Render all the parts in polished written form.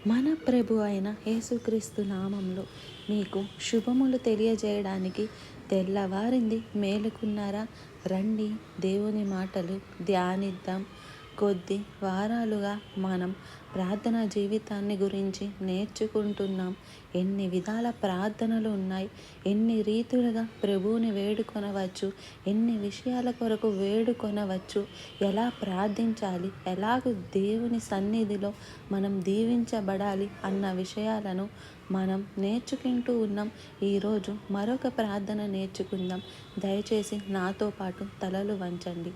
మన ప్రభు అయిన యేసుక్రీస్తు నామంలో మీకు శుభములు తెలియజేయడానికి తెల్లవారింది. మేలుకున్నారా? రండి, దేవుని మాటలు ధ్యానిద్దాం. కొద్ది వారాలుగా మనం ప్రార్థన జీవితాన్ని గురించి నేర్చుకుంటున్నాం. ఎన్ని విధాల ప్రార్థనలు ఉన్నాయి, ఎన్ని రీతులుగా ప్రభువుని వేడుకొనవచ్చు, ఎన్ని విషయాల కొరకు వేడుకొనవచ్చు, ఎలా ప్రార్థించాలి, ఎలాగ దేవుని సన్నిధిలో మనం దీవించబడాలి అన్న విషయాలను మనం నేర్చుకుంటూ ఉన్నాం. ఈరోజు మరొక ప్రార్థన నేర్చుకుందాం. దయచేసి నాతో పాటు తలలు వంచండి.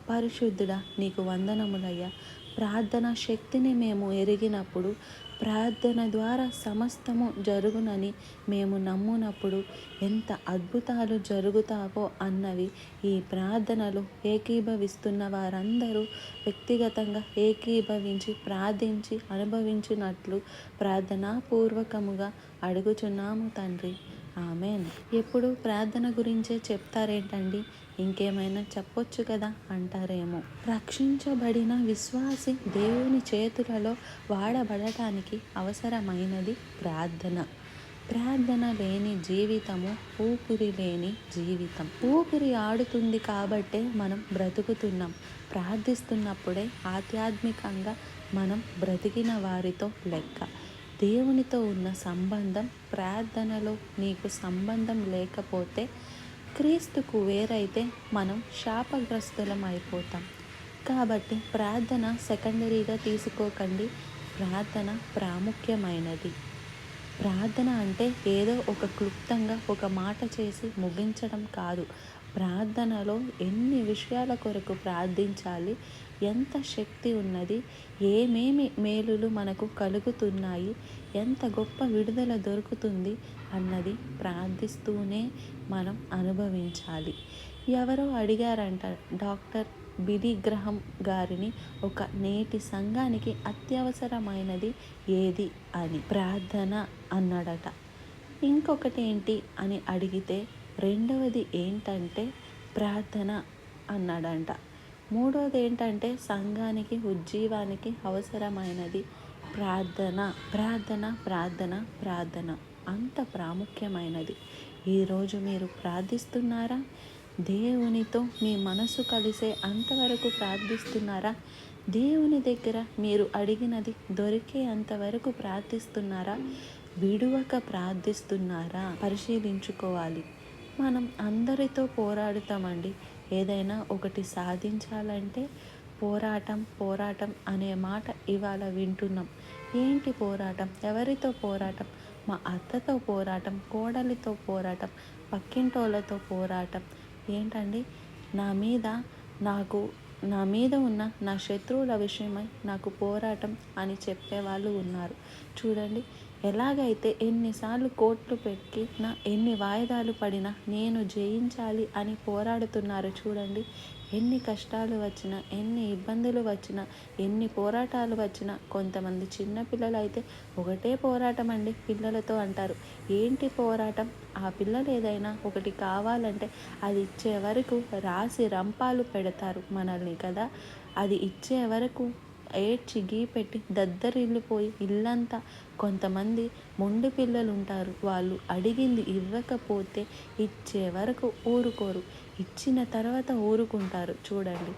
పరిశుద్ధుడా, నీకు వందనములయ్యా. ప్రార్థన శక్తిని మేము ఎరిగినప్పుడు, ప్రార్థన ద్వారా సమస్తము జరుగునని మేము నమ్మునప్పుడు ఎంత అద్భుతాలు జరుగుతావో అన్నవి ఈ ప్రార్థనలు ఏకీభవిస్తున్న వారందరూ వ్యక్తిగతంగా ఏకీభవించి ప్రార్థించి అనుభవించినట్లు ప్రార్థనాపూర్వకముగా అడుగుచున్నాము తండ్రి. ఆమెన్. ఎప్పుడు ప్రార్థన గురించే చెప్తారేంటండి, ఇంకేమైనా చెప్పొచ్చు కదా అంటారేమో. రక్షించబడిన విశ్వాసి దేవుని చేతులలో వాడబడటానికి అవసరమైనది ప్రార్థన. ప్రార్థన లేని జీవితము ఊపిరి లేని జీవితం. ఊపిరి ఆడుతుంది కాబట్టే మనం బ్రతుకుతున్నాం. ప్రార్థిస్తున్నప్పుడే ఆధ్యాత్మికంగా మనం బ్రతికిన వారితో లెక్క. దేవునితో ఉన్న సంబంధం, ప్రార్థనలో నీకు సంబంధం లేకపోతే, క్రీస్తుకు వేరైతే మనం శాపగ్రస్తులం అయిపోతాం. కాబట్టి ప్రార్థన సెకండరీగా తీసుకోకండి. ప్రార్థన ప్రాముఖ్యమైనది. ప్రార్థన అంటే ఏదో ఒక క్లుప్తంగా ఒక మాట చేసి ముగించడం కాదు. ప్రార్థనలో ఎన్ని విషయాల కొరకు ప్రార్థించాలి, ఎంత శక్తి ఉన్నది, ఏమేమి మేలులు మనకు కలుగుతున్నాయి, ఎంత గొప్ప విడుదల దొరుకుతుంది అన్నది ప్రార్థిస్తూనే మనం అనుభవించాలి. ఎవరో అడిగారంట డాక్టర్ బిలీ గ్రహం గారిని, ఒక నేటి సంఘానికి అత్యవసరమైనది ఏది అని. ప్రార్థన అన్నాడట. ఇంకొకటి ఏంటి అని అడిగితే రెండవది ఏంటంటే ప్రార్థన అన్నాడంట. మూడవది ఏంటంటే సంఘానికి ఉజ్జీవానికి అవసరమైనది ప్రార్థన. ప్రార్థన ప్రార్థన ప్రార్థన అంత ప్రాముఖ్యమైనది. ఈరోజు మీరు ప్రార్థిస్తున్నారా? దేవునితో మీ మనసు కలిసే అంతవరకు ప్రార్థిస్తున్నారా? దేవుని దగ్గర మీరు అడిగినది దొరికే అంతవరకు ప్రార్థిస్తున్నారా? విడువక ప్రార్థిస్తున్నారా? పరిశీలించుకోవాలి. మనం అందరితో పోరాడుతామండి. ఏదైనా ఒకటి సాధించాలంటే పోరాటం పోరాటం అనే మాట ఇవాళ వింటున్నాం. ఏంటి పోరాటం? ఎవరితో పోరాటం? మా అత్తతో పోరాటం, కోడలితో పోరాటం, పక్కింటోళ్ళతో పోరాటం. ఏంటండి, నా మీద ఉన్న నా శత్రువుల విషయమై నాకు పోరాటం అని చెప్పేవాళ్ళు ఉన్నారు. చూడండి, ఎలాగైతే ఎన్నిసార్లు కోర్టులు పెట్టినా, ఎన్ని వాయిదాలు పడినా నేను జయించాలి అని పోరాడుతున్నారు. చూడండి, ఎన్ని కష్టాలు వచ్చినా, ఎన్ని ఇబ్బందులు వచ్చినా, ఎన్ని పోరాటాలు వచ్చినా. కొంతమంది చిన్నపిల్లలు అయితే ఒకటే పోరాటం అండి పిల్లలతో అంటారు. ఏంటి పోరాటం? ఆ పిల్లలు ఏదైనా ఒకటి కావాలంటే అది ఇచ్చే వరకు రాసి రంపాలు పెడతారు మనల్ని కదా. అది ఇచ్చే వరకు ఏడ్చి గీపెట్టి దద్దరిల్లిపోయి ఇల్లంతా. కొంతమంది మొండి పిల్లలు ఉంటారు, వాళ్ళు అడిగింది ఇవ్వకపోతే ఇచ్చే వరకు ఊరుకోరు, ఇచ్చిన తర్వాత ఊరుకుంటారు. చూడండి,